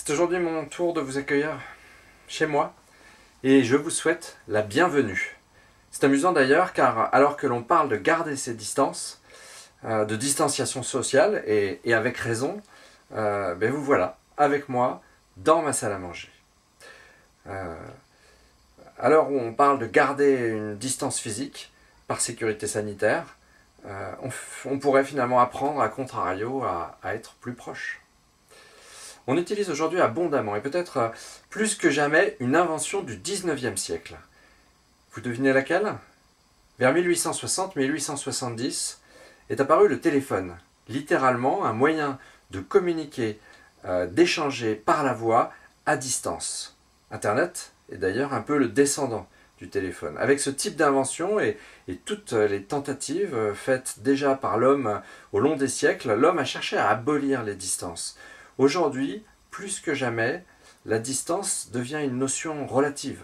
C'est aujourd'hui mon tour de vous accueillir chez moi et je vous souhaite la bienvenue. C'est amusant d'ailleurs car alors que l'on parle de garder ses distances, de distanciation sociale et avec raison, vous voilà avec moi dans ma salle à manger. À l'heure où on parle de garder une distance physique par sécurité sanitaire, on pourrait finalement apprendre à contrario à être plus proche. On utilise aujourd'hui abondamment et peut-être plus que jamais une invention du 19e siècle. Vous devinez laquelle ? Vers 1860-1870 est apparu le téléphone, littéralement un moyen de communiquer, d'échanger par la voix à distance. Internet est d'ailleurs un peu le descendant du téléphone. Avec ce type d'invention et toutes les tentatives faites déjà par l'homme au long des siècles, l'homme a cherché à abolir les distances. Aujourd'hui, plus que jamais, la distance devient une notion relative.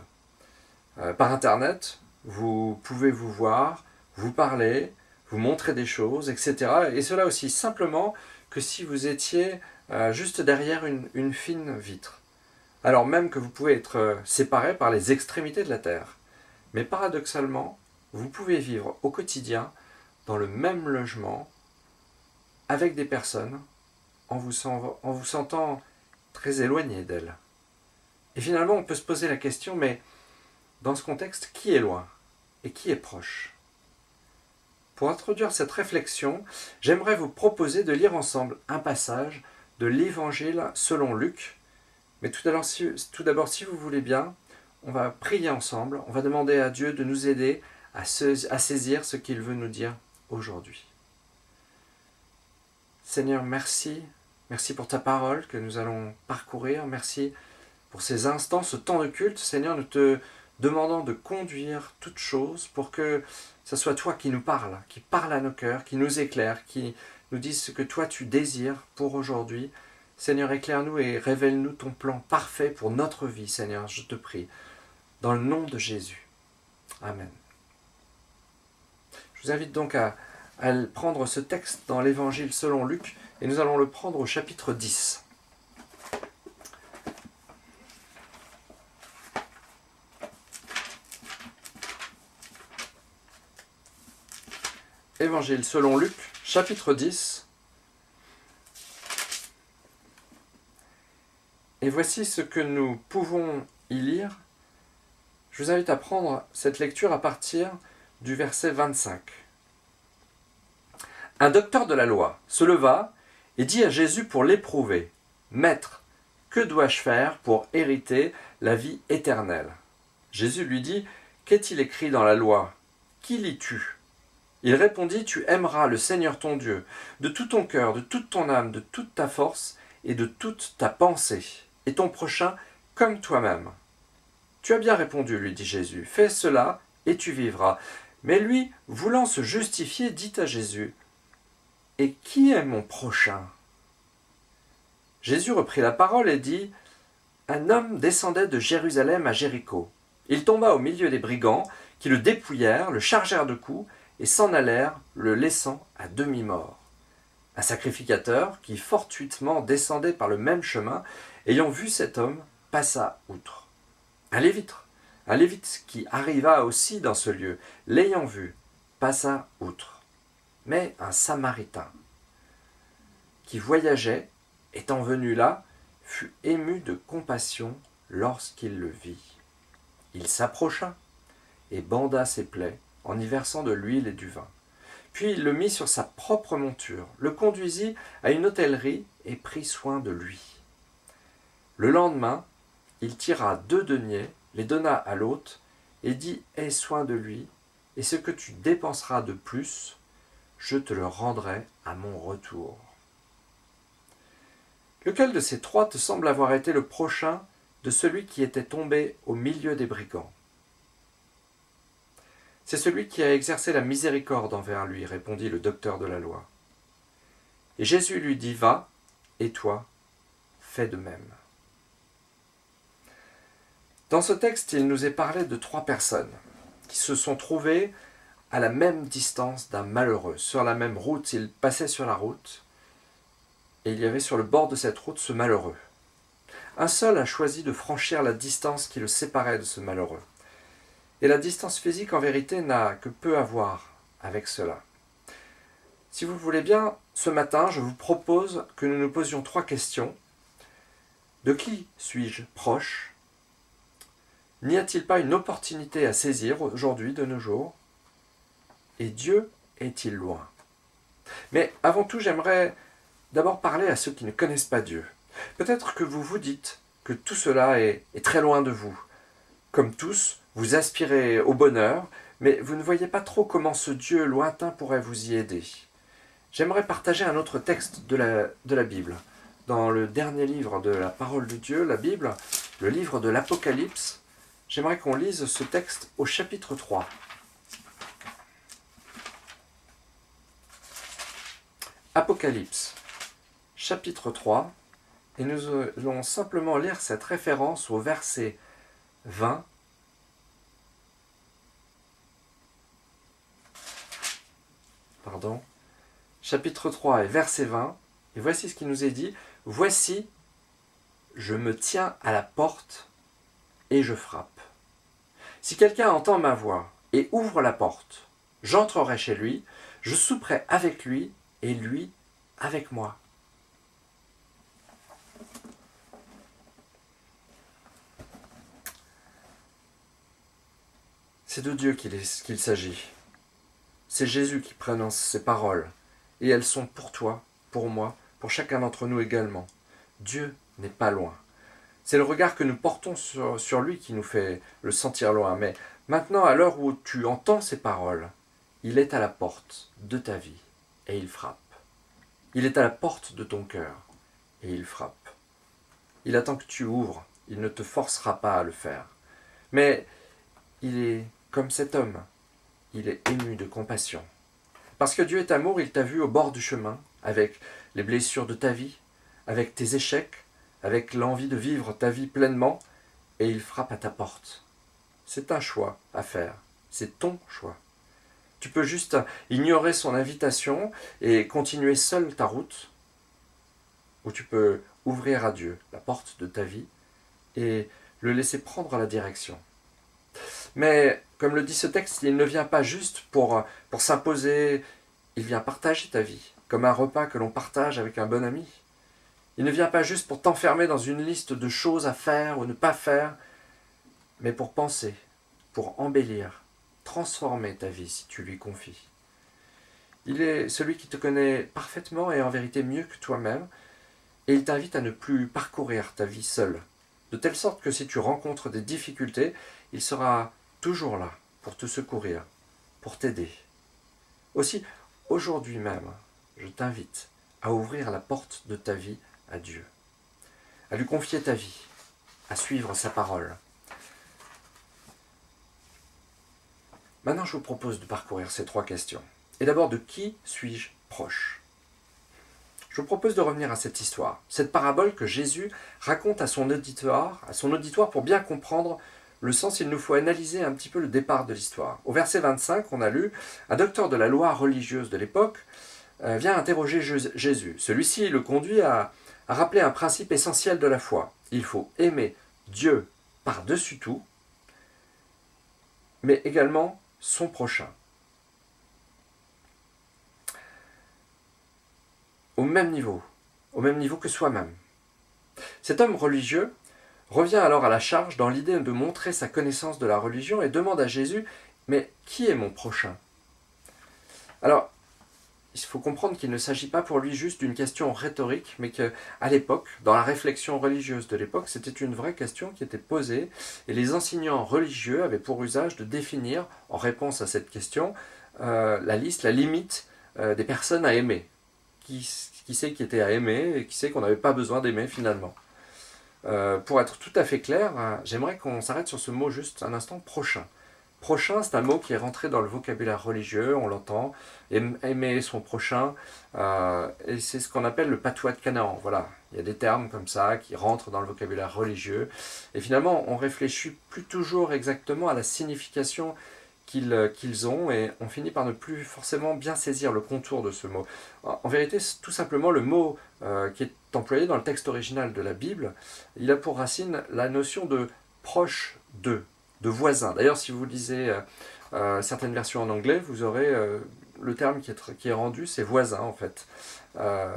Par Internet, vous pouvez vous voir, vous parler, vous montrer des choses, etc. Et cela aussi simplement que si vous étiez juste derrière une fine vitre. Alors même que vous pouvez être séparés par les extrémités de la Terre. Mais paradoxalement, vous pouvez vivre au quotidien dans le même logement avec des personnes en vous sentant très éloigné d'elles. Et finalement, on peut se poser la question, mais dans ce contexte, qui est loin et qui est proche ? Pour introduire cette réflexion, j'aimerais vous proposer de lire ensemble un passage de l'Évangile selon Luc. Mais tout d'abord, si vous voulez bien, on va prier ensemble, on va demander à Dieu de nous aider à saisir ce qu'il veut nous dire aujourd'hui. Seigneur, merci. Merci pour ta parole que nous allons parcourir. Merci pour ces instants, ce temps de culte. Seigneur, nous te demandons de conduire toutes choses pour que ce soit toi qui nous parle, qui parle à nos cœurs, qui nous éclaire, qui nous dise ce que toi tu désires pour aujourd'hui. Seigneur, éclaire-nous et révèle-nous ton plan parfait pour notre vie, Seigneur, je te prie. Dans le nom de Jésus. Amen. Je vous invite donc à prendre ce texte dans l'Évangile selon Luc, et nous allons le prendre au chapitre 10. Évangile selon Luc, chapitre 10. Et voici ce que nous pouvons y lire. Je vous invite à prendre cette lecture à partir du verset 25. Un docteur de la loi se leva et dit à Jésus pour l'éprouver, « Maître, que dois-je faire pour hériter la vie éternelle ?» Jésus lui dit, « Qu'est-il écrit dans la loi ? Qui lis-tu » Il répondit, « Tu aimeras le Seigneur ton Dieu de tout ton cœur, de toute ton âme, de toute ta force et de toute ta pensée, et ton prochain comme toi-même. » « Tu as bien répondu, lui dit Jésus, fais cela et tu vivras. » Mais lui, voulant se justifier, dit à Jésus, « Et qui est mon prochain ?» Jésus reprit la parole et dit, « Un homme descendait de Jérusalem à Jéricho. Il tomba au milieu des brigands qui le dépouillèrent, le chargèrent de coups et s'en allèrent, le laissant à demi-mort. Un sacrificateur qui fortuitement descendait par le même chemin, ayant vu cet homme, passa outre. Un lévite qui arriva aussi dans ce lieu, l'ayant vu, passa outre. Mais un Samaritain qui voyageait, étant venu là, fut ému de compassion lorsqu'il le vit. Il s'approcha et banda ses plaies en y versant de l'huile et du vin. Puis il le mit sur sa propre monture, le conduisit à une hôtellerie et prit soin de lui. Le lendemain, il tira 2 deniers, les donna à l'hôte, et dit « Aie soin de lui, et ce que tu dépenseras de plus, je te le rendrai à mon retour. » Lequel de ces 3 te semble avoir été le prochain de celui qui était tombé au milieu des brigands ? C'est celui qui a exercé la miséricorde envers lui, répondit le docteur de la loi. Et Jésus lui dit « Va, et toi, fais de même. » Dans ce texte, il nous est parlé de 3 personnes qui se sont trouvées à la même distance d'un malheureux. Sur la même route, ils passaient sur la route et il y avait sur le bord de cette route ce malheureux. Un seul a choisi de franchir la distance qui le séparait de ce malheureux. Et la distance physique, en vérité, n'a que peu à voir avec cela. Si vous le voulez bien, ce matin, je vous propose que nous nous posions 3 questions. De qui suis-je proche ? N'y a-t-il pas une opportunité à saisir aujourd'hui, de nos jours ? Et Dieu est-il loin ? Mais avant tout, j'aimerais d'abord parler à ceux qui ne connaissent pas Dieu. Peut-être que vous vous dites que tout cela est très loin de vous. Comme tous, vous aspirez au bonheur, mais vous ne voyez pas trop comment ce Dieu lointain pourrait vous y aider. J'aimerais partager un autre texte de la Bible. Dans le dernier livre de la parole de Dieu, la Bible, le livre de l'Apocalypse, j'aimerais qu'on lise ce texte au chapitre 3. Apocalypse, chapitre 3, et nous allons simplement lire cette référence au verset 20. Chapitre 3 et verset 20, et voici ce qui nous est dit. « Voici, je me tiens à la porte et je frappe. Si quelqu'un entend ma voix et ouvre la porte, j'entrerai chez lui, je souperai avec lui et lui avec moi. » C'est de Dieu qu'il s'agit. C'est Jésus qui prononce ces paroles, et elles sont pour toi, pour moi, pour chacun d'entre nous également. Dieu n'est pas loin. C'est le regard que nous portons sur lui qui nous fait le sentir loin. Mais maintenant, à l'heure où tu entends ces paroles, il est à la porte de ta vie, et il frappe. Il est à la porte de ton cœur, et il frappe. Il attend que tu ouvres, il ne te forcera pas à le faire. Mais il est comme cet homme, il est ému de compassion. Parce que Dieu est amour, il t'a vu au bord du chemin, avec les blessures de ta vie, avec tes échecs, avec l'envie de vivre ta vie pleinement, et il frappe à ta porte. C'est un choix à faire, c'est ton choix. Tu peux juste ignorer son invitation et continuer seul ta route, ou tu peux ouvrir à Dieu la porte de ta vie et le laisser prendre la direction. Mais, comme le dit ce texte, il ne vient pas juste pour s'imposer, il vient partager ta vie, comme un repas que l'on partage avec un bon ami. Il ne vient pas juste pour t'enfermer dans une liste de choses à faire ou ne pas faire, mais pour penser, pour embellir, transformer ta vie si tu lui confies. Il est celui qui te connaît parfaitement et en vérité mieux que toi-même, et il t'invite à ne plus parcourir ta vie seul, de telle sorte que si tu rencontres des difficultés, il sera toujours là pour te secourir, pour t'aider. Aussi, aujourd'hui même, je t'invite à ouvrir la porte de ta vie à Dieu, à lui confier ta vie, à suivre sa parole. Maintenant, je vous propose de parcourir ces 3 questions. Et d'abord, de qui suis-je proche ? Je vous propose de revenir à cette histoire, cette parabole que Jésus raconte à son auditoire pour bien comprendre le sens. Il nous faut analyser un petit peu le départ de l'histoire. Au verset 25, on a lu « Un docteur de la loi religieuse de l'époque vient interroger Jésus. Celui-ci le conduit à rappeler un principe essentiel de la foi. Il faut aimer Dieu par-dessus tout, mais également son prochain. Au même niveau que soi-même. » Cet homme religieux revient alors à la charge dans l'idée de montrer sa connaissance de la religion et demande à Jésus « Mais qui est mon prochain ?» Alors, il faut comprendre qu'il ne s'agit pas pour lui juste d'une question rhétorique, mais qu'à l'époque, dans la réflexion religieuse de l'époque, c'était une vraie question qui était posée, et les enseignants religieux avaient pour usage de définir, en réponse à cette question, la limite des personnes à aimer. Qui c'est qui était à aimer et qui c'est qu'on n'avait pas besoin d'aimer finalement. Pour être tout à fait clair, j'aimerais qu'on s'arrête sur ce mot juste un instant, prochain. Prochain, c'est un mot qui est rentré dans le vocabulaire religieux, on l'entend, aimer son prochain, et c'est ce qu'on appelle le patois de Canaan. Voilà, il y a des termes comme ça qui rentrent dans le vocabulaire religieux, et finalement on réfléchit plus toujours exactement à la signification qu'ils ont, et on finit par ne plus forcément bien saisir le contour de ce mot. En vérité, tout simplement, le mot qui est employé dans le texte original de la Bible, il a pour racine la notion de proche de voisin. D'ailleurs, si vous lisez certaines versions en anglais, vous aurez le terme qui est rendu, c'est voisin en fait.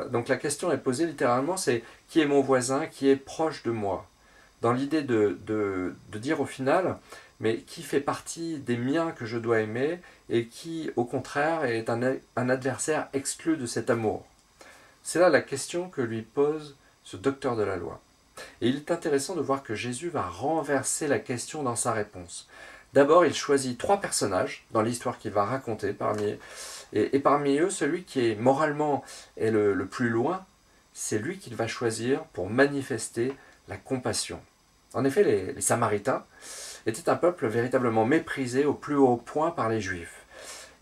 Donc la question est posée littéralement, c'est qui est mon voisin, qui est proche de moi, dans l'idée de dire au final, mais qui fait partie des miens que je dois aimer et qui, au contraire, est un adversaire exclu de cet amour. C'est là la question que lui pose ce docteur de la loi. Et il est intéressant de voir que Jésus va renverser la question dans sa réponse. D'abord, il choisit 3 personnages dans l'histoire qu'il va raconter, et parmi eux, celui qui est moralement est le plus loin, c'est lui qu'il va choisir pour manifester la compassion. En effet, les Samaritains étaient un peuple véritablement méprisé au plus haut point par les Juifs.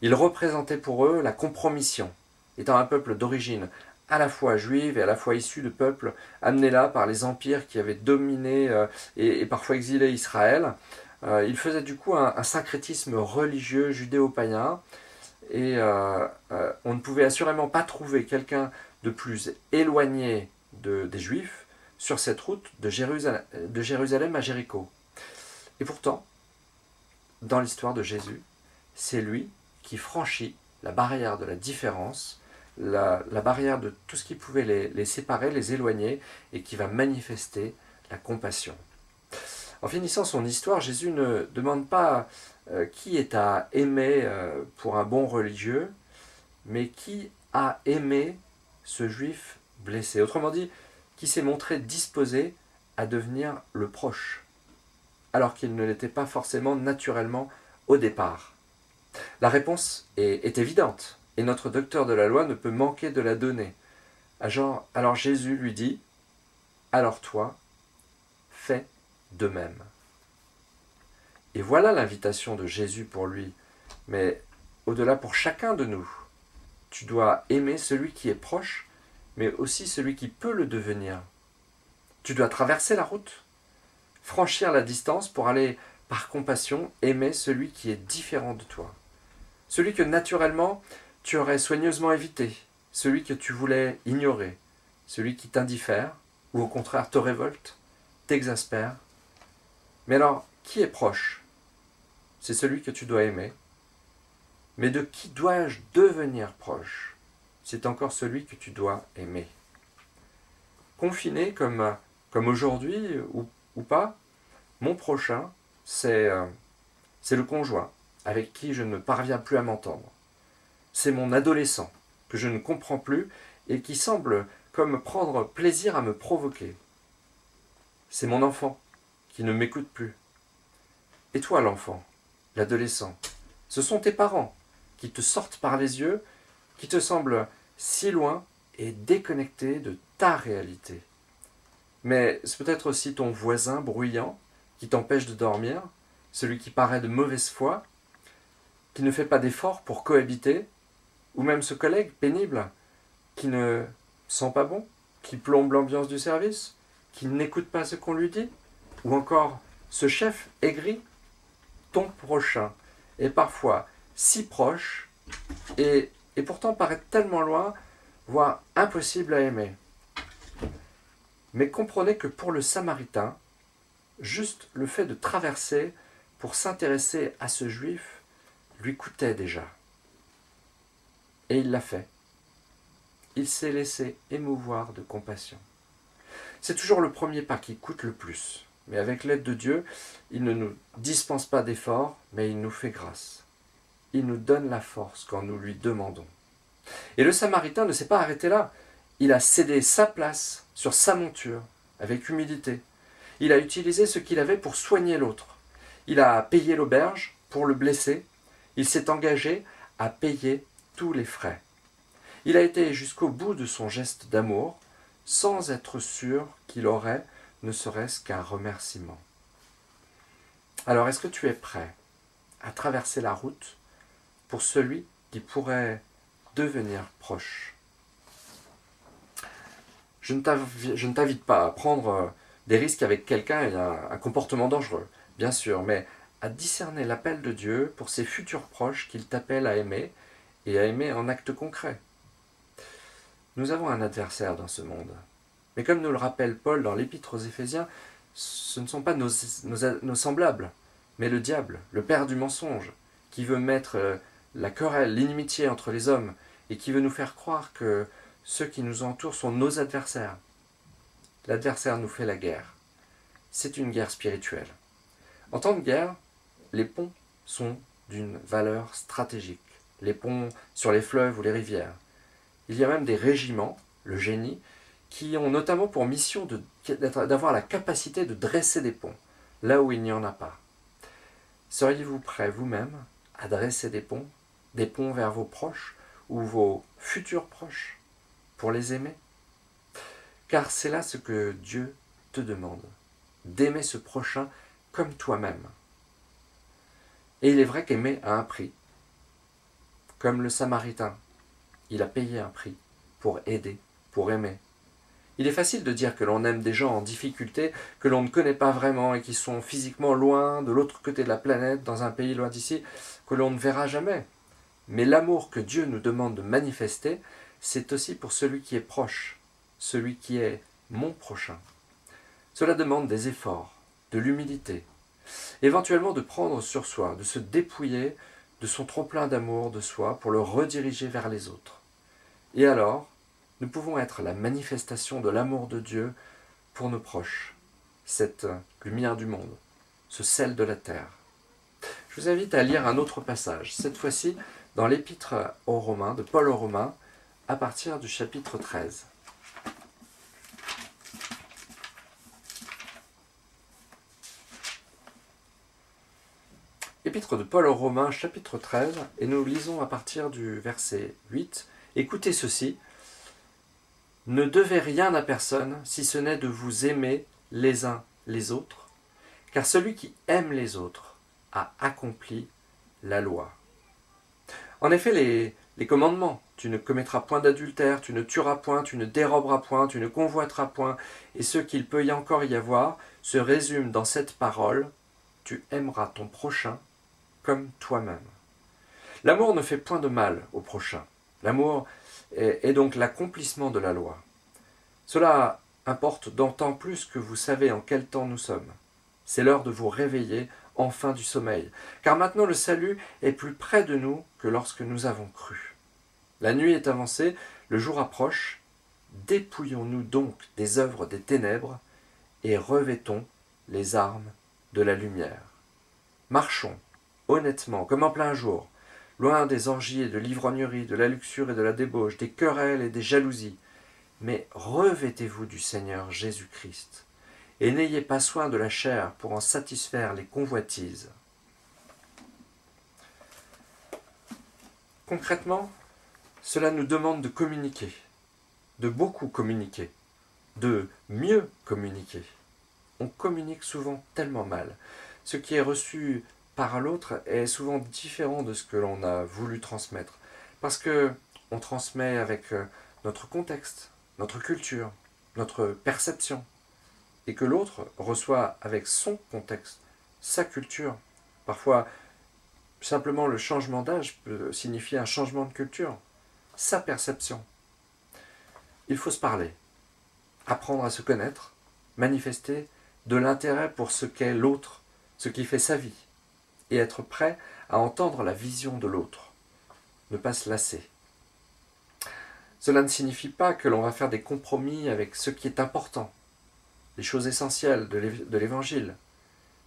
Ils représentaient pour eux la compromission, étant un peuple d'origine à la fois juive et à la fois issu de peuples amenés là par les empires qui avaient dominé et parfois exilé Israël. Ils faisaient du coup un syncrétisme religieux judéo-païen, et on ne pouvait assurément pas trouver quelqu'un de plus éloigné des Juifs sur cette route de Jérusalem à Jéricho. Et pourtant, dans l'histoire de Jésus, c'est lui qui franchit la barrière de la différence, la barrière de tout ce qui pouvait les séparer, les éloigner, et qui va manifester la compassion. En finissant son histoire, Jésus ne demande pas qui est à aimer pour un bon religieux, mais qui a aimé ce juif blessé. Autrement dit, qui s'est montré disposé à devenir le proche, alors qu'il ne l'était pas forcément naturellement au départ. La réponse est évidente, et notre docteur de la loi ne peut manquer de la donner. Alors Jésus lui dit, « Alors toi, fais de même. » Et voilà l'invitation de Jésus pour lui, mais au-delà pour chacun de nous. Tu dois aimer celui qui est proche, mais aussi celui qui peut le devenir. Tu dois traverser la route, franchir la distance pour aller, par compassion, aimer celui qui est différent de toi. Celui que naturellement tu aurais soigneusement évité, celui que tu voulais ignorer, celui qui t'indiffère, ou au contraire te révolte, t'exaspère. Mais alors, qui est proche ? C'est celui que tu dois aimer. Mais de qui dois-je devenir proche ? C'est encore celui que tu dois aimer. Confiné comme aujourd'hui ou pas, mon prochain, c'est le conjoint avec qui je ne parviens plus à m'entendre. C'est mon adolescent que je ne comprends plus et qui semble comme prendre plaisir à me provoquer. C'est mon enfant qui ne m'écoute plus. Et toi, l'enfant, l'adolescent, ce sont tes parents qui te sortent par les yeux, qui te semblent si loin et déconnectés de ta réalité. Mais c'est peut-être aussi ton voisin bruyant qui t'empêche de dormir, celui qui paraît de mauvaise foi, qui ne fait pas d'efforts pour cohabiter, ou même ce collègue pénible qui ne sent pas bon, qui plombe l'ambiance du service, qui n'écoute pas ce qu'on lui dit, ou encore ce chef aigri. Ton prochain est parfois si proche et pourtant paraît tellement loin, voire impossible à aimer. Mais comprenez que pour le Samaritain, juste le fait de traverser pour s'intéresser à ce juif lui coûtait déjà. Et il l'a fait. Il s'est laissé émouvoir de compassion. C'est toujours le premier pas qui coûte le plus. Mais avec l'aide de Dieu, il ne nous dispense pas d'efforts, mais il nous fait grâce. Il nous donne la force quand nous lui demandons. Et le Samaritain ne s'est pas arrêté là. Il a cédé sa place sur sa monture, avec humilité. Il a utilisé ce qu'il avait pour soigner l'autre. Il a payé l'auberge pour le blesser. Il s'est engagé à payer tous les frais. Il a été jusqu'au bout de son geste d'amour, sans être sûr qu'il aurait ne serait-ce qu'un remerciement. Alors, est-ce que tu es prêt à traverser la route pour celui qui pourrait devenir proche ? Je ne t'invite pas à prendre des risques avec quelqu'un et un comportement dangereux, bien sûr, mais à discerner l'appel de Dieu pour ses futurs proches qu'il t'appelle à aimer, et à aimer en actes concrets. Nous avons un adversaire dans ce monde. Mais comme nous le rappelle Paul dans l'Épître aux Éphésiens, ce ne sont pas nos semblables, mais le diable, le père du mensonge, qui veut mettre la querelle, l'inimitié entre les hommes, et qui veut nous faire croire que ceux qui nous entourent sont nos adversaires. L'adversaire nous fait la guerre. C'est une guerre spirituelle. En temps de guerre, les ponts sont d'une valeur stratégique. Les ponts sur les fleuves ou les rivières. Il y a même des régiments, le génie, qui ont notamment pour mission d'avoir la capacité de dresser des ponts, là où il n'y en a pas. Seriez-vous prêt vous-même à dresser des ponts vers vos proches ou vos futurs proches, pour les aimer? Car c'est là ce que Dieu te demande, d'aimer ce prochain comme toi-même. Et il est vrai qu'aimer a un prix, comme le Samaritain. Il a payé un prix pour aider, pour aimer. Il est facile de dire que l'on aime des gens en difficulté, que l'on ne connaît pas vraiment et qui sont physiquement loin, de l'autre côté de la planète, dans un pays loin d'ici, que l'on ne verra jamais. Mais l'amour que Dieu nous demande de manifester, c'est aussi pour celui qui est proche, celui qui est mon prochain. Cela demande des efforts, de l'humilité, éventuellement de prendre sur soi, de se dépouiller de son trop-plein d'amour de soi pour le rediriger vers les autres. Et alors, nous pouvons être la manifestation de l'amour de Dieu pour nos proches, cette lumière du monde, ce sel de la terre. Je vous invite à lire un autre passage, cette fois-ci dans l'Épître aux Romains, de Paul aux Romains, à partir du chapitre 13. Épître de Paul aux Romains, chapitre 13, et nous lisons à partir du verset 8. Écoutez ceci. Ne devez rien à personne, si ce n'est de vous aimer les uns les autres, car celui qui aime les autres a accompli la loi. En effet, les commandements, tu ne commettras point d'adultère, tu ne tueras point, tu ne déroberas point, tu ne convoiteras point, et ce qu'il peut encore y avoir, se résument dans cette parole, tu aimeras ton prochain comme toi-même. L'amour ne fait point de mal au prochain. L'amour est donc l'accomplissement de la loi. Cela importe d'autant plus que vous savez en quel temps nous sommes. C'est l'heure de vous réveiller enfin du sommeil, car maintenant le salut est plus près de nous que lorsque nous avons cru. La nuit est avancée, le jour approche. Dépouillons-nous donc des œuvres des ténèbres et revêtons les armes de la lumière. Marchons honnêtement, comme en plein jour, loin des orgies et de l'ivrognerie, de la luxure et de la débauche, des querelles et des jalousies. Mais revêtez-vous du Seigneur Jésus-Christ, et n'ayez pas soin de la chair pour en satisfaire les convoitises. Concrètement, cela nous demande de communiquer, de beaucoup communiquer, de mieux communiquer. On communique souvent tellement mal. Ce qui est reçu par l'autre est souvent différent de ce que l'on a voulu transmettre. Parce que on transmet avec notre contexte, notre culture, notre perception. Et que l'autre reçoit avec son contexte, sa culture. Parfois, simplement le changement d'âge peut signifier un changement de culture. Sa perception. Il faut se parler, apprendre à se connaître, manifester de l'intérêt pour ce qu'est l'autre, ce qui fait sa vie, et être prêt à entendre la vision de l'autre, ne pas se lasser. Cela ne signifie pas que l'on va faire des compromis avec ce qui est important, les choses essentielles de l'Évangile,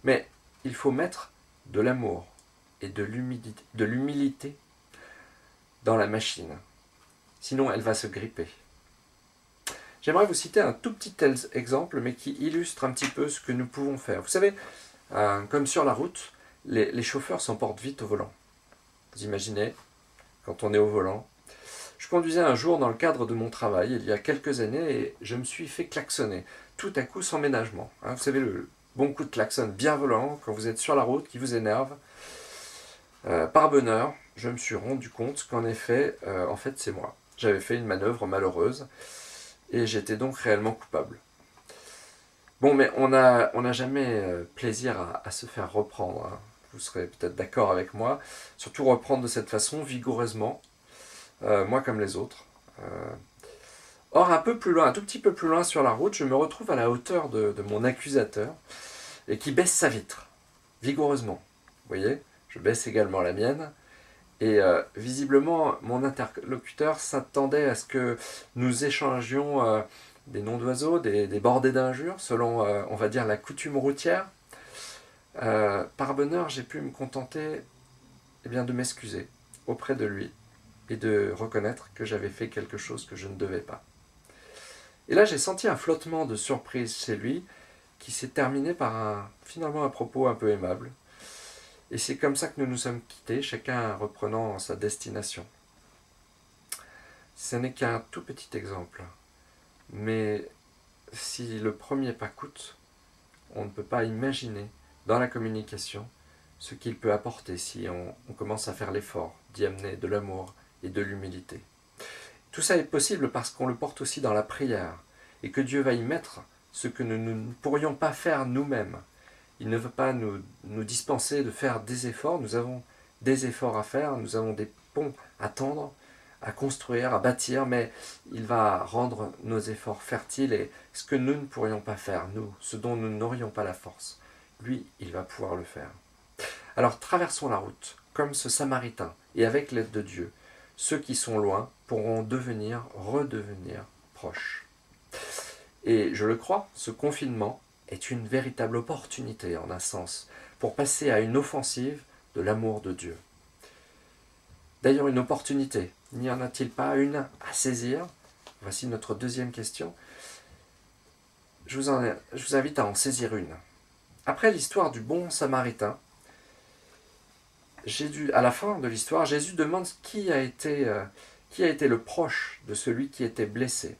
mais il faut mettre de l'amour et de l'humilité dans la machine, sinon elle va se gripper. J'aimerais vous citer un tout petit exemple, mais qui illustre un petit peu ce que nous pouvons faire. Vous savez, comme sur la route, les chauffeurs s'emportent vite au volant. Vous imaginez, quand on est au volant. Je conduisais un jour dans le cadre de mon travail, il y a quelques années, et je me suis fait klaxonner, tout à coup sans ménagement. Vous savez, le bon coup de klaxon bien volant, quand vous êtes sur la route, qui vous énerve. Par bonheur, je me suis rendu compte qu'en effet, c'est moi. J'avais fait une manœuvre malheureuse, et j'étais donc réellement coupable. Bon, mais on n'a jamais plaisir à se faire reprendre. vous serez peut-être d'accord avec moi, surtout reprendre de cette façon, vigoureusement, moi comme les autres. Or, un peu plus loin, un tout petit peu plus loin sur la route, je me retrouve à la hauteur de mon accusateur, et qui baisse sa vitre, vigoureusement. Vous voyez, je baisse également la mienne, et visiblement, mon interlocuteur s'attendait à ce que nous échangions des noms d'oiseaux, des bordées d'injures, selon, on va dire, la coutume routière. Par bonheur, j'ai pu me contenter de m'excuser auprès de lui et de reconnaître que j'avais fait quelque chose que je ne devais pas. Et là, j'ai senti un flottement de surprise chez lui qui s'est terminé par finalement un propos un peu aimable. Et c'est comme ça que nous nous sommes quittés, chacun reprenant sa destination. Ce n'est qu'un tout petit exemple, mais si le premier pas coûte, on ne peut pas imaginer dans la communication ce qu'il peut apporter si on commence à faire l'effort d'y amener de l'amour et de l'humilité. Tout ça est possible parce qu'on le porte aussi dans la prière et que Dieu va y mettre ce que nous ne pourrions pas faire nous-mêmes. Il ne veut pas nous dispenser de faire des efforts. Nous avons des efforts à faire, nous avons des ponts à tendre, à construire, à bâtir, mais il va rendre nos efforts fertiles et ce que nous ne pourrions pas faire, nous, ce dont nous n'aurions pas la force, lui, il va pouvoir le faire. Alors traversons la route, comme ce Samaritain, et avec l'aide de Dieu, ceux qui sont loin pourront redevenir proches. Et je le crois, ce confinement est une véritable opportunité, en un sens, pour passer à une offensive de l'amour de Dieu. D'ailleurs, une opportunité, n'y en a-t-il pas une à saisir? Voici notre deuxième question. Je vous invite à en saisir une. Après l'histoire du bon Samaritain, à la fin de l'histoire, Jésus demande qui a été le proche de celui qui était blessé.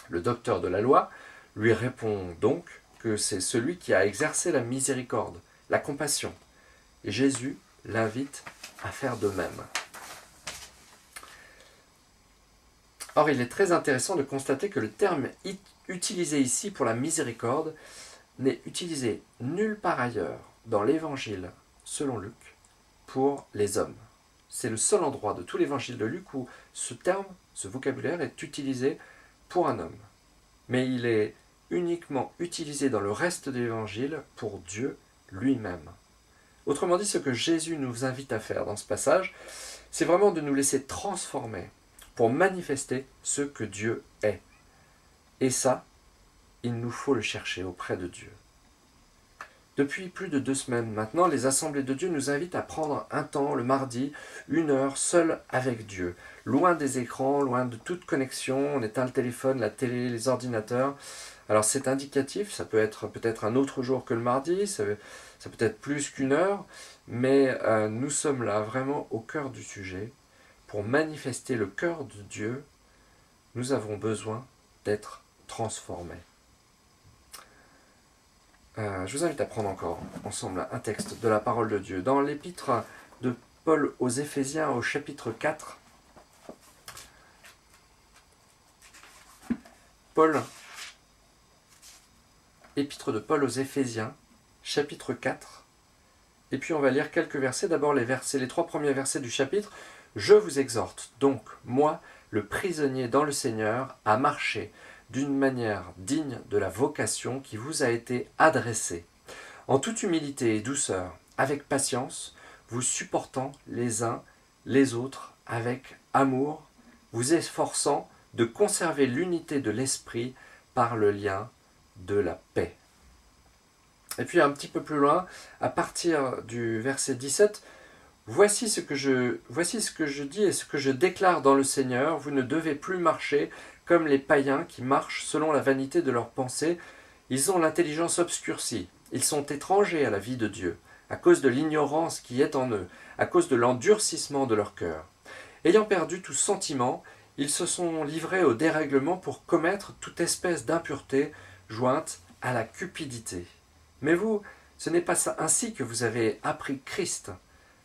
Le docteur de la loi lui répond donc que c'est celui qui a exercé la miséricorde, la compassion. Et Jésus l'invite à faire de même. Or, il est très intéressant de constater que le terme utilisé ici pour la miséricorde n'est utilisé nulle part ailleurs dans l'Évangile, selon Luc, pour les hommes. C'est le seul endroit de tout l'Évangile de Luc où ce terme, ce vocabulaire est utilisé pour un homme. Mais il est uniquement utilisé dans le reste de l'Évangile pour Dieu lui-même. Autrement dit, ce que Jésus nous invite à faire dans ce passage, c'est vraiment de nous laisser transformer pour manifester ce que Dieu est. Et ça, il nous faut le chercher auprès de Dieu. Depuis plus de 2 semaines maintenant, les assemblées de Dieu nous invitent à prendre un temps, le mardi, 1 heure, seul avec Dieu. Loin des écrans, loin de toute connexion, on éteint le téléphone, la télé, les ordinateurs. Alors c'est indicatif, ça peut être peut-être un autre jour que le mardi, ça peut être plus qu'1 heure, mais nous sommes là vraiment au cœur du sujet. Pour manifester le cœur de Dieu, nous avons besoin d'être transformés. Je vous invite à prendre encore ensemble un texte de la parole de Dieu. Dans l'épître de Paul aux Éphésiens au chapitre 4, épître de Paul aux Éphésiens, chapitre 4, et puis on va lire quelques versets. D'abord les 3 premiers versets du chapitre. « Je vous exhorte donc, moi, le prisonnier dans le Seigneur, à marcher d'une manière digne de la vocation qui vous a été adressée, en toute humilité et douceur, avec patience, vous supportant les uns les autres avec amour, vous efforçant de conserver l'unité de l'esprit par le lien de la paix. » Et puis un petit peu plus loin, à partir du verset 17, Voici ce que je dis et ce que je déclare dans le Seigneur, vous ne devez plus marcher comme les païens qui marchent selon la vanité de leurs pensées. Ils ont l'intelligence obscurcie, ils sont étrangers à la vie de Dieu, à cause de l'ignorance qui est en eux, à cause de l'endurcissement de leur cœur. Ayant perdu tout sentiment, ils se sont livrés au dérèglement pour commettre toute espèce d'impureté jointe à la cupidité. Mais vous, ce n'est pas ainsi que vous avez appris Christ.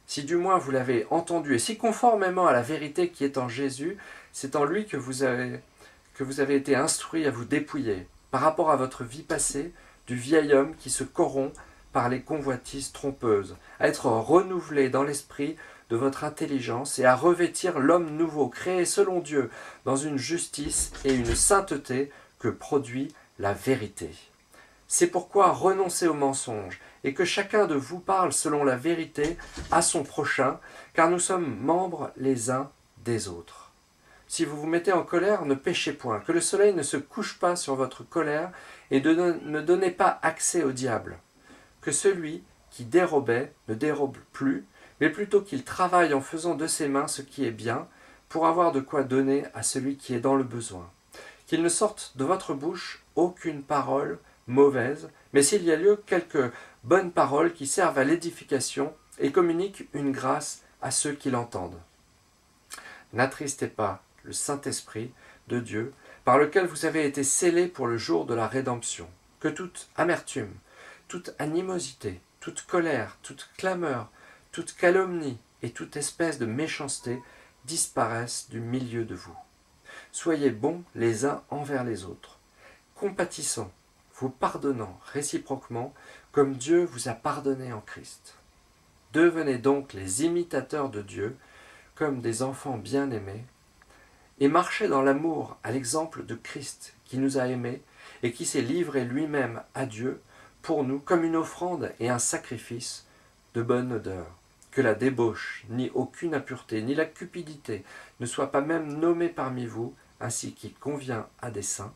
Si du moins vous l'avez entendu, et si conformément à la vérité qui est en Jésus, c'est en lui que vous avez été instruits à vous dépouiller, par rapport à votre vie passée, du vieil homme qui se corrompt par les convoitises trompeuses, à être renouvelés dans l'esprit de votre intelligence et à revêtir l'homme nouveau, créé selon Dieu, dans une justice et une sainteté que produit la vérité. C'est pourquoi renoncez au mensonge et que chacun de vous parle selon la vérité à son prochain, car nous sommes membres les uns des autres. Si vous vous mettez en colère, ne péchez point, que le soleil ne se couche pas sur votre colère et ne donnez pas accès au diable. Que celui qui dérobait ne dérobe plus, mais plutôt qu'il travaille en faisant de ses mains ce qui est bien, pour avoir de quoi donner à celui qui est dans le besoin. Qu'il ne sorte de votre bouche aucune parole mauvaise, mais s'il y a lieu, quelques bonnes paroles qui servent à l'édification et communiquent une grâce à ceux qui l'entendent. N'attristez pas le Saint-Esprit de Dieu, par lequel vous avez été scellés pour le jour de la rédemption. Que toute amertume, toute animosité, toute colère, toute clameur, toute calomnie et toute espèce de méchanceté disparaissent du milieu de vous. Soyez bons les uns envers les autres, compatissants, vous pardonnant réciproquement, comme Dieu vous a pardonné en Christ. Devenez donc les imitateurs de Dieu, comme des enfants bien-aimés, et marchez dans l'amour à l'exemple de Christ, qui nous a aimés et qui s'est livré lui-même à Dieu pour nous comme une offrande et un sacrifice de bonne odeur. Que la débauche, ni aucune impureté, ni la cupidité ne soient pas même nommées parmi vous, ainsi qu'il convient à des saints,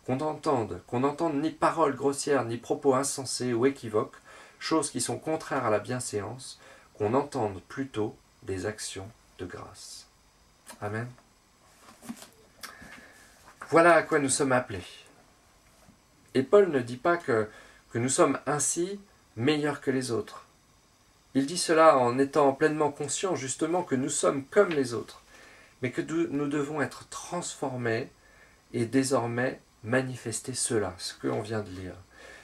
qu'on n'entende ni paroles grossières, ni propos insensés ou équivoques, choses qui sont contraires à la bienséance, qu'on entende plutôt des actions de grâce. Amen. Voilà à quoi nous sommes appelés. Et Paul ne dit pas que nous sommes ainsi meilleurs que les autres. Il dit cela en étant pleinement conscient justement que nous sommes comme les autres, mais que nous devons être transformés et désormais manifester cela, ce que l'on vient de lire.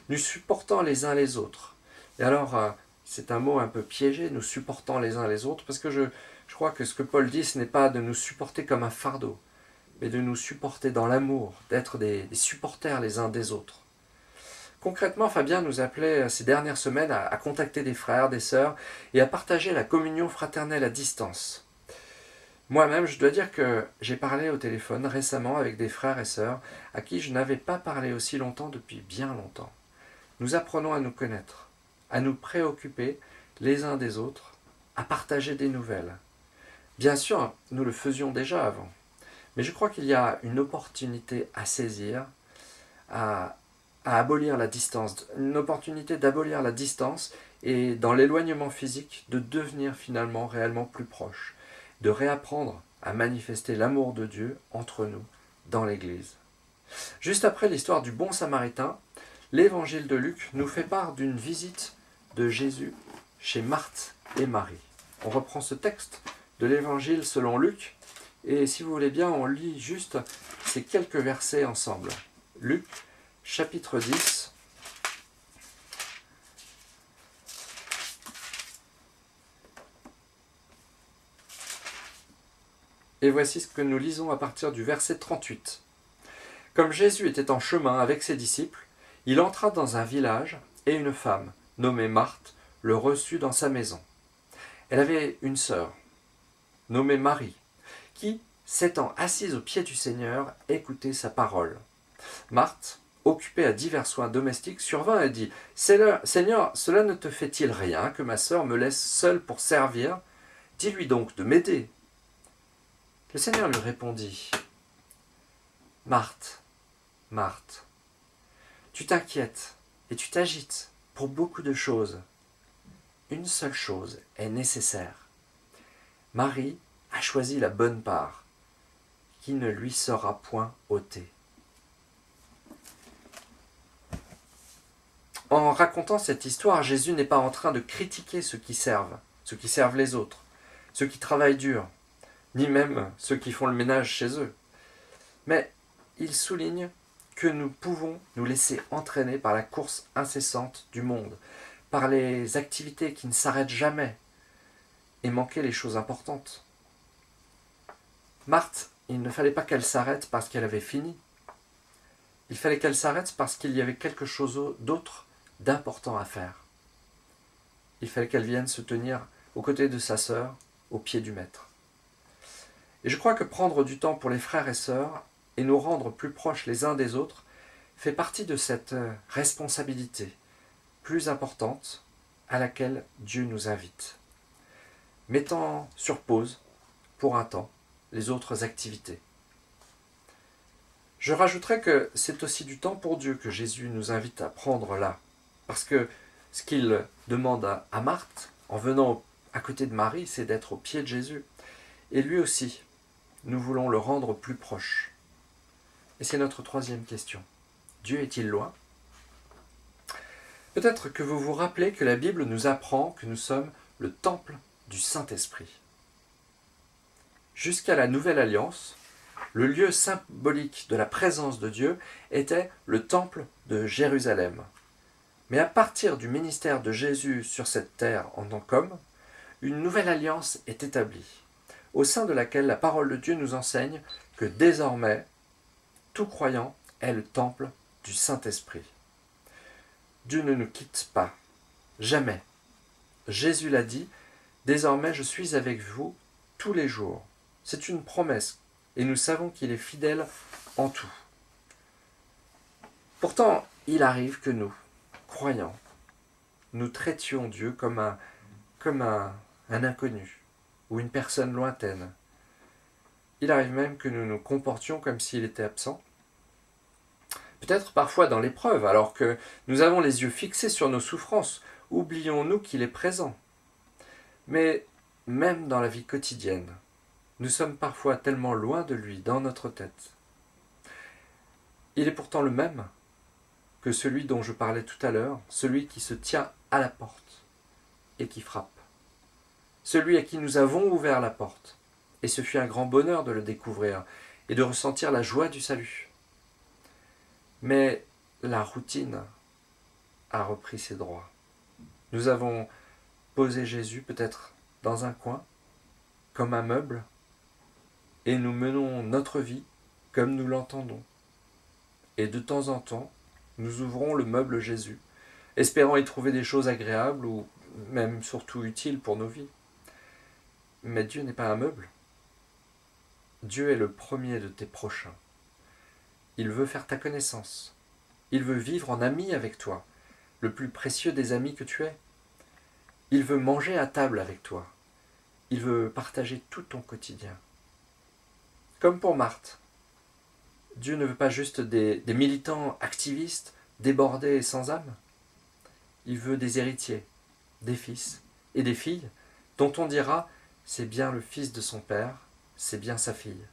Nous supportons les uns les autres. Et alors, c'est un mot un peu piégé, nous supportons les uns les autres, parce que je crois que ce que Paul dit, ce n'est pas de nous supporter comme un fardeau, mais de nous supporter dans l'amour, d'être des supporters les uns des autres. Concrètement, Fabien nous appelait ces dernières semaines à contacter des frères, des sœurs, et à partager la communion fraternelle à distance. Moi-même, je dois dire que j'ai parlé au téléphone récemment avec des frères et sœurs à qui je n'avais pas parlé aussi longtemps depuis bien longtemps. Nous apprenons à nous connaître, à nous préoccuper les uns des autres, à partager des nouvelles. Bien sûr, nous le faisions déjà avant, mais je crois qu'il y a une opportunité à saisir, à abolir la distance, une opportunité d'abolir la distance et dans l'éloignement physique de devenir finalement réellement plus proches, de réapprendre à manifester l'amour de Dieu entre nous dans l'Église. Juste après l'histoire du bon Samaritain, l'évangile de Luc nous fait part d'une visite de Jésus chez Marthe et Marie. On reprend ce texte de l'évangile selon Luc et si vous voulez bien, on lit juste ces quelques versets ensemble. Luc chapitre 10, et voici ce que nous lisons à partir du verset 38. Comme Jésus était en chemin avec ses disciples, il entra dans un village et une femme, nommée Marthe, le reçut dans sa maison. Elle avait une sœur, nommée Marie, qui, s'étant assise aux pieds du Seigneur, écoutait sa parole. Marthe, occupée à divers soins domestiques, survint et dit « Seigneur, cela ne te fait-il rien que ma sœur me laisse seule pour servir? Dis-lui donc de m'aider. » Le Seigneur lui répondit « Marthe, Marthe, tu t'inquiètes et tu t'agites pour beaucoup de choses. Une seule chose est nécessaire. Marie a choisi la bonne part, qui ne lui sera point ôtée. » En racontant cette histoire, Jésus n'est pas en train de critiquer ceux qui servent les autres, ceux qui travaillent dur, ni même ceux qui font le ménage chez eux. Mais il souligne que nous pouvons nous laisser entraîner par la course incessante du monde, par les activités qui ne s'arrêtent jamais, et manquer les choses importantes. Marthe, il ne fallait pas qu'elle s'arrête parce qu'elle avait fini. Il fallait qu'elle s'arrête parce qu'il y avait quelque chose d'autre d'important à faire. il fallait qu'elle vienne se tenir aux côtés de sa sœur, au pied du Maître. Et je crois que prendre du temps pour les frères et sœurs et nous rendre plus proches les uns des autres fait partie de cette responsabilité plus importante à laquelle Dieu nous invite, mettant sur pause, pour un temps, les autres activités. Je rajouterais que c'est aussi du temps pour Dieu que Jésus nous invite à prendre là, parce que ce qu'il demande à Marthe, en venant à côté de Marie, c'est d'être au pied de Jésus. Et lui aussi, nous voulons le rendre plus proche. Et c'est notre troisième question. Dieu est-il loin ? Peut-être que vous vous rappelez que la Bible nous apprend que nous sommes le temple du Saint-Esprit. Jusqu'à la Nouvelle Alliance, le lieu symbolique de la présence de Dieu était le temple de Jérusalem. Mais à partir du ministère de Jésus sur cette terre en tant qu'homme, une nouvelle alliance est établie, au sein de laquelle la parole de Dieu nous enseigne que désormais, tout croyant est le temple du Saint-Esprit. Dieu ne nous quitte pas, jamais. Jésus l'a dit, « Désormais je suis avec vous tous les jours ». C'est une promesse, et nous savons qu'il est fidèle en tout. Pourtant, il arrive que nous, croyants, nous traitions Dieu comme un inconnu ou une personne lointaine. Il arrive même que nous nous comportions comme s'il était absent. Peut-être parfois dans l'épreuve, alors que nous avons les yeux fixés sur nos souffrances, oublions-nous qu'il est présent. Mais même dans la vie quotidienne, nous sommes parfois tellement loin de lui dans notre tête. Il est pourtant le même que celui dont je parlais tout à l'heure, celui qui se tient à la porte et qui frappe. Celui à qui nous avons ouvert la porte. Et ce fut un grand bonheur de le découvrir et de ressentir la joie du salut. Mais la routine a repris ses droits. Nous avons posé Jésus peut-être dans un coin, comme un meuble, et nous menons notre vie comme nous l'entendons. Et de temps en temps, nous ouvrons le meuble Jésus, espérant y trouver des choses agréables ou même surtout utiles pour nos vies. Mais Dieu n'est pas un meuble. Dieu est le premier de tes prochains. Il veut faire ta connaissance. Il veut vivre en ami avec toi, le plus précieux des amis que tu es. Il veut manger à table avec toi. Il veut partager tout ton quotidien. Comme pour Marthe, Dieu ne veut pas juste des militants activistes, débordés et sans âme. Il veut des héritiers, des fils et des filles, dont on dira « c'est bien le fils de son père, c'est bien sa fille ».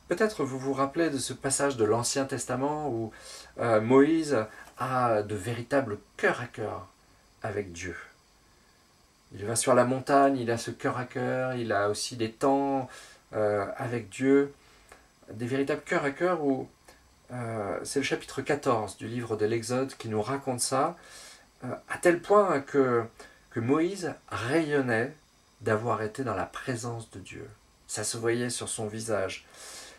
Peut-être vous vous rappelez de ce passage de l'Ancien Testament où Moïse a de véritables cœur à cœur avec Dieu. Il va sur la montagne, il a ce cœur à cœur, il a aussi des temps avec Dieu, des véritables cœurs à cœur où c'est le chapitre 14 du livre de l'Exode qui nous raconte ça, à tel point que Moïse rayonnait d'avoir été dans la présence de Dieu. Ça se voyait sur son visage.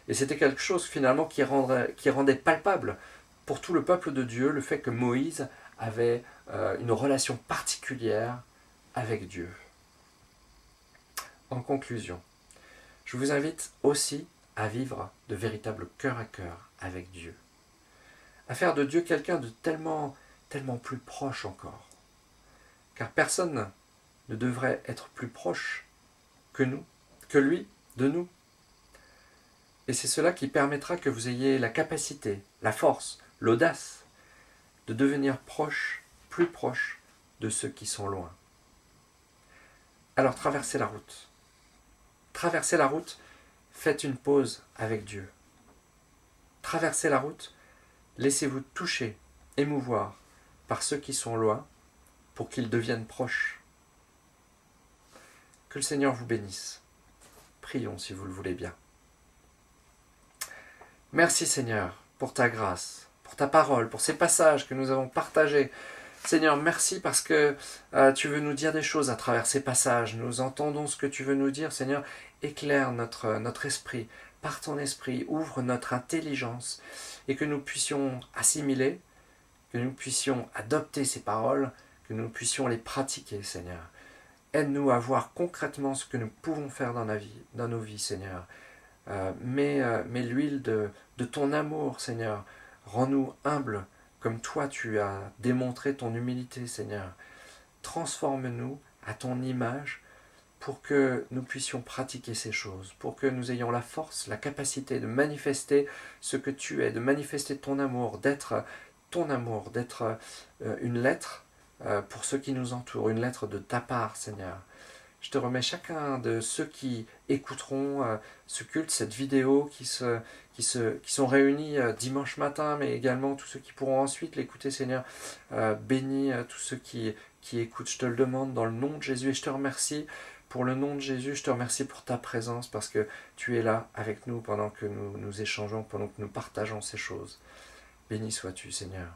Et c'était quelque chose finalement qui rendait palpable pour tout le peuple de Dieu le fait que Moïse avait une relation particulière avec Dieu. En conclusion, je vous invite aussi à vivre de véritables cœur à cœur avec Dieu. À faire de Dieu quelqu'un de tellement plus proche encore. Car personne ne devrait être plus proche que lui, de nous. Et c'est cela qui permettra que vous ayez la capacité, la force, l'audace de devenir plus proche de ceux qui sont loin. Alors traversez la route. Traversez la route, faites une pause avec Dieu. Traversez la route, laissez-vous toucher, émouvoir par ceux qui sont loin pour qu'ils deviennent proches. Que le Seigneur vous bénisse. Prions si vous le voulez bien. Merci Seigneur pour ta grâce, pour ta parole, pour ces passages que nous avons partagés. Seigneur, merci parce que tu veux nous dire des choses à travers ces passages. Nous entendons ce que tu veux nous dire. Seigneur, éclaire notre esprit. Par ton esprit, ouvre notre intelligence et que nous puissions assimiler, que nous puissions adopter ces paroles que nous puissions les pratiquer, Seigneur. Aide-nous à voir concrètement ce que nous pouvons faire dans nos vies, Seigneur. Mets l'huile de ton amour, Seigneur. Rends-nous humbles comme toi tu as démontré ton humilité, Seigneur. Transforme-nous à ton image pour que nous puissions pratiquer ces choses, pour que nous ayons la force, la capacité de manifester ce que tu es, de manifester ton amour, d'être une lettre pour ceux qui nous entourent, une lettre de ta part, Seigneur. Je te remets chacun de ceux qui écouteront ce culte, cette vidéo, qui sont réunis dimanche matin, mais également tous ceux qui pourront ensuite l'écouter, Seigneur. Bénis tous ceux qui écoutent, je te le demande dans le nom de Jésus, et je te remercie pour le nom de Jésus, je te remercie pour ta présence, parce que tu es là avec nous pendant que nous échangeons, pendant que nous partageons ces choses. Béni sois-tu, Seigneur.